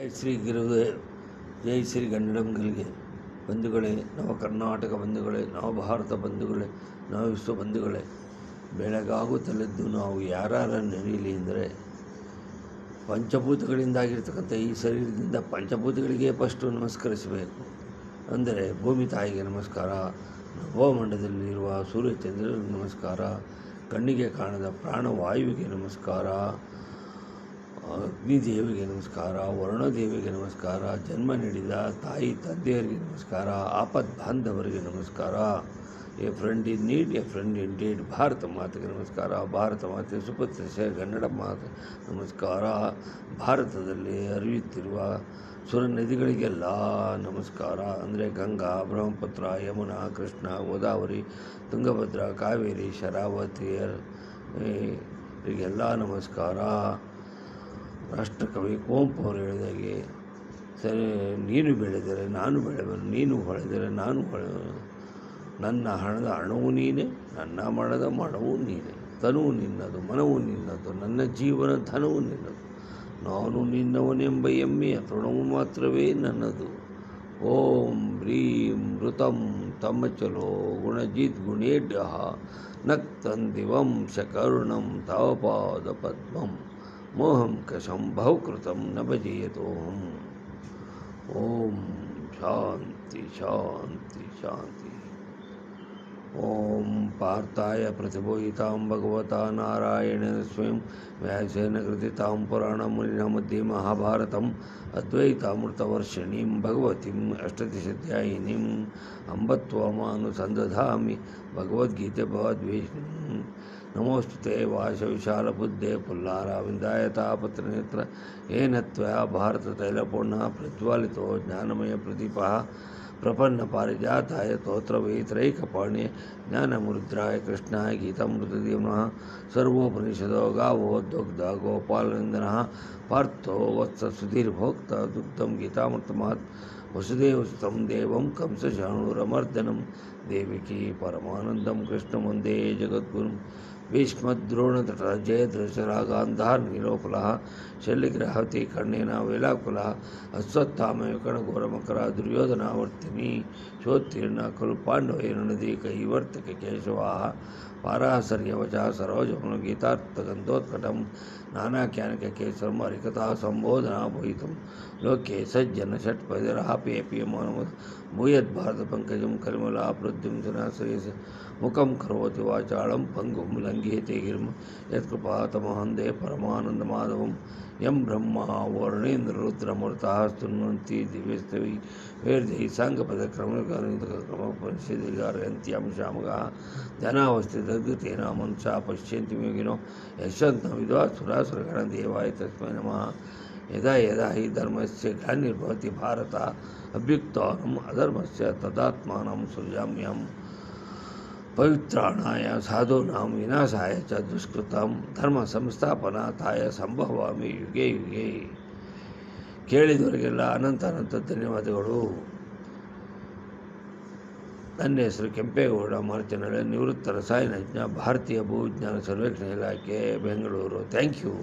ಜೈ ಶ್ರೀ ಗುರುದೇವ್, ಜೈ ಶ್ರೀ ಗನ್ನಡಂಗಳಿಗೆ ಬಂಧುಗಳೇ, ನವ ಕರ್ನಾಟಕ ಬಂಧುಗಳೇ, ನವ ಭಾರತ ಬಂಧುಗಳೇ, ನವ ವಿಶ್ವ ಬಂಧುಗಳೇ, ಬೆಳಗಾಗುತ್ತಲಿದ್ದು ನಾವು ಯಾರು ನೆನೆಯಲಿ ಅಂದರೆ ಪಂಚಭೂತಗಳಿಂದಾಗಿರ್ತಕ್ಕಂಥ ಈ ಶರೀರದಿಂದ ಪಂಚಭೂತಗಳಿಗೆ ಫಸ್ಟು ನಮಸ್ಕರಿಸಬೇಕು. ಅಂದರೆ ಭೂಮಿ ತಾಯಿಗೆ ನಮಸ್ಕಾರ, ನಭೋಮಂಡಲದಲ್ಲಿರುವ ಸೂರ್ಯಚಂದ್ರರಿಗೆ ನಮಸ್ಕಾರ, ಕಣ್ಣಿಗೆ ಕಾಣದ ಪ್ರಾಣವಾಯುವಿಗೆ ನಮಸ್ಕಾರ, ಅಗ್ನಿದೇವಿಗೆ ನಮಸ್ಕಾರ, ವರುಣದೇವಿಗೆ ನಮಸ್ಕಾರ, ಜನ್ಮ ನೀಡಿದ ತಾಯಿ ತಂದೆಯರಿಗೆ ನಮಸ್ಕಾರ, ಆಪತ್ ಬಾಂಧವರಿಗೆ ನಮಸ್ಕಾರ, A friend in need, A friend in deed. Bharat ಮಾತೆಗೆ ನಮಸ್ಕಾರ, ಭಾರತ ಮಾತೆ ಸುಪುತ್ರ ಕನ್ನಡ ಮಾತೆ ನಮಸ್ಕಾರ. ಭಾರತದಲ್ಲಿ ಹರಿಯುತ್ತಿರುವ ಸುರ ನದಿಗಳಿಗೆಲ್ಲ ನಮಸ್ಕಾರ. ಅಂದರೆ ಗಂಗಾ, ಬ್ರಹ್ಮಪುತ್ರ, ಯಮುನಾ, ಕೃಷ್ಣ, ಗೋದಾವರಿ, ತುಂಗಭದ್ರಾ, ಕಾವೇರಿ, ಶರಾವತಿಯರಿಗೆಲ್ಲ ನಮಸ್ಕಾರ. ರಾಷ್ಟ್ರಕವಿ ಕುವೆಂಪು ಅವರು ಹೇಳಿದಾಗೆ, ಸರಿ, ನೀನು ಬೆಳೆದರೆ ನಾನು ಬೆಳೆಬರು, ನೀನು ಹೊಳೆದರೆ ನಾನು ಹೊಳೆಬರು, ನನ್ನ ಹಣದ ಹಣವು ನೀನೇ, ನನ್ನ ಮಣದ ಮಣವು ನೀನೇ, ತನುವು ನಿನ್ನದು, ಮನವು ನಿನ್ನದು, ನನ್ನ ಜೀವನ ಧನವು ನಿನ್ನದು, ನಾನು ನಿನ್ನವನೆಂಬ ಹೆಮ್ಮೆಯ ತೃಣವು ಮಾತ್ರವೇ ನನ್ನದು. ಓಂ ಹ್ರೀಂ ಋತಂ ತಮ್ಮಚಲೋ ಗುಣಜಿತ್ ಗುಣೇಢ್ಯ ನಕ್ತಂದಿವಂ ಶಕರುಣಂ ತವಪಾದ ಪದ್ಮಂ ಮೋಹಂ ಕಶಂ ಬಹುಕೃತಂ ನ ಭಜೇತೋಹಂ. ಓಂ ಶಾಂತಿ ಶಾಂತಿ ಶಾಂತಿ. ಓಂ ಪಾರ್ಥಾಯ ಪ್ರತಿಬೋಧಿತಾಂ ಭಗವತಾ ನಾರಾಯಣೇನ ಸ್ವಯಂ ವ್ಯಾಸೇನ ಕೃತಿತಾಂ ಪುರಾಣಂ ಮುನಿನಾ ಮಧ್ಯೆ ಮಹಾಭಾರತಂ ಅದ್ವೈತಾಮೃತವರ್ಷಿಣೀಂ ಭಗವತೀಂ ಅಷ್ಟದಶಾಧ್ಯಾಯಿನೀಂ ಅಂಬತ್ವಮಾನುಸಂದಧಾಮಿ ಭಗವದ್ಗೀತೆ ಭಗವದ್ವೇಷಿಣೀಂ. ನಮೋಸ್ತುತೆ ವಾಶವಿಶಾಲಬುದ್ಧೇ ಪುಲ್ಲಾರಾವಿಂದಾಯತಾಪತ್ರನೇತ್ರ येन त्वया भारततैलपूर्णः प्रज्वालितो ज्ञानमयप्रदीपः प्रपन्नपारिजाताय स्तोत्रवेत्रैकपाणिये ज्ञानमुद्राय कृष्णाय गीतामृतधीमनः सर्वोपनिषदो गावो दुग्धा गोपालनन्दनः पार्थो वत्ससुधीर्भोक्ता दुग्धं गीतामृतमात् वसुदेवसुतं देवं कंसचाणूरमर्दनं देवकी परमानन्दं कृष्णं वन्दे जगद्गुरुं. भीष्मद्रोणतटः जयद्रथरागान्धार नीलोफलः शल्यग्राहवती कर्णेन वेलाकुलः अश्वत्थामविकर्णघोरमकरः दुर्योधनावर्तिनी शोत्तीर्णः खलु पाण्डवैर्नदी कैवर्तक केशवाः पाराशर्यवचः सरोजमनुगीतार्थगन्धोत्कटं नानाख्यानककेसरं हरिकथा सम्बोधनाभूयितं लोके सज्जन षट्पदिराप्येप्यमानं भूयद्भारतपङ्कजं कलिमलापृथ्वीं जनाश्रयेश मुखं करोति वाचालं पङ्गुं लङ्घयते गिरिं यत्कृपातमहन्दे परमानन्दमाधवं यं ब्रह्मा वरुणेन्द्ररुद्रमरुतः स्तुन्वन्ति दिव्यस्तवि वेदैः साङ्गपदक्रमपरिषदिगारयन्त्यां शामगाः जनावस्थितद्गतेन मनुष्याः पश्यन्ति योगिनो यशन्तं विद्वासुरासुरगणदेवाय तस्मै नमः. यदा यदा हि धर्मस्य ग्लानिर्भवति भारत अभ्युत्थानम् अधर्मस्य तदात्मानं सृजाम्यहम्. पवित्राणाय साधूनां विनाशाय च दुष्कृतं धर्म संस्थापनार्थाय ಸಂಭವಾಮಿ ಯುಗೆ ಯುಗೆ. ಕೇಳಿದವರಿಗೆಲ್ಲ ಅನಂತ ಅನಂತ ಧನ್ಯವಾದಗಳು. ನನ್ನ ಹೆಸರು ಕೆಂಪೇಗೌಡ ಮಾರ್ಚನಹಳ್ಳಿ, ನಿವೃತ್ತ ರಸಾಯನಜ್ಞ, ಭಾರತೀಯ ಭೂವಿಜ್ಞಾನ ಸರ್ವೇಕ್ಷಣಾ ಇಲಾಖೆ, ಬೆಂಗಳೂರು. Thank you.